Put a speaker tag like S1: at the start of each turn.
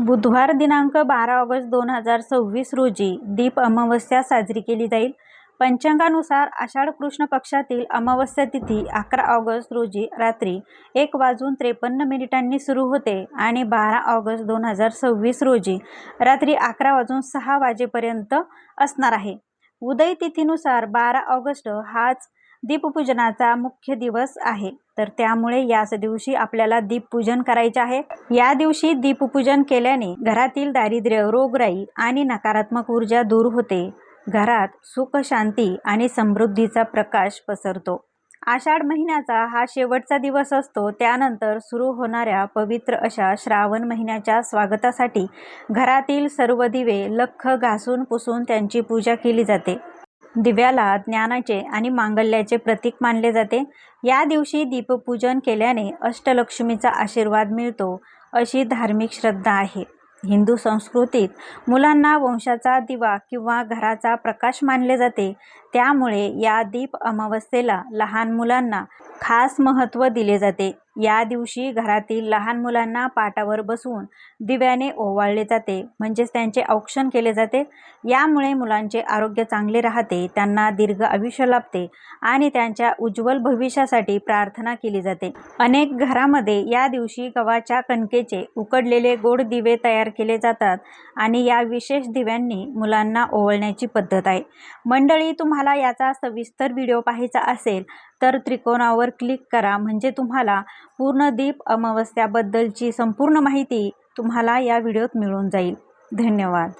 S1: बुधवार दिनांक 12 ऑगस्ट 2026 रोजी दीप अमावस्या साजरी केली जाईल। पंचांगानुसार आषाढ कृष्ण पक्षातील अमावस्या तिथी 11 ऑगस्ट रोजी रात्री 1:53 सुरू होते आणि 12 ऑगस्ट 2026 रोजी रात्री 11:06 वाजेपर्यंत असणार आहे। उदय तिथीनुसार 12 ऑगस्ट हाच दीपपूजनाचा मुख्य दिवस आहे, तर त्यामुळे याच दिवशी आपल्याला दीपपूजन करायचे आहे। या दिवशी दीपपूजन केल्याने घरातील दारिद्र्य, रोगराई आणि नकारात्मक ऊर्जा दूर होते। घरात सुख, शांती आणि समृद्धीचा प्रकाश पसरतो। आषाढ महिन्याचा हा शेवटचा दिवस असतो। त्यानंतर सुरू होणाऱ्या पवित्र अशा श्रावण महिन्याच्या स्वागतासाठी घरातील सर्व दिवे लख्ख घासून पुसून त्यांची पूजा केली जाते। दिव्याला ज्ञानाचे आणि मांगल्याचे प्रतीक मानले जाते। या दिवशी दीपपूजन केल्याने अष्टलक्ष्मीचा आशीर्वाद मिळतो, अशी धार्मिक श्रद्धा आहे। हिंदू संस्कृतीत मुलांना वंशाचा दिवा किंवा घराचा प्रकाश मानले जाते, त्यामुळे या दीप अमावस्येला लहान मुलांना खास महत्त्व दिले जाते। या दिवशी घरातील लहान मुलांना पाटावर बसवून दिव्याने ओवाळले जाते, म्हणजेच त्यांचे औक्षण केले जाते। यामुळे मुलांचे आरोग्य चांगले राहते, त्यांना दीर्घ आयुष्य लाभते आणि त्यांच्या उज्ज्वल भविष्यासाठी प्रार्थना केली जाते। अनेक घरामध्ये या दिवशी गव्हाच्या कणकेचे उकडलेले गोड दिवे तयार केले जातात आणि या विशेष दिव्यांनी मुलांना ओवाळण्याची पद्धत आहे। मंडळी, तुम्हाला याचा सविस्तर व्हिडिओ पाहायचा असेल तर त्रिकोणावर क्लिक करा, म्हणजे तुम्हाला पूर्ण दीप अमावस्याबद्दलची संपूर्ण माहिती तुम्हाला या व्हिडिओत मिळून जाईल। धन्यवाद।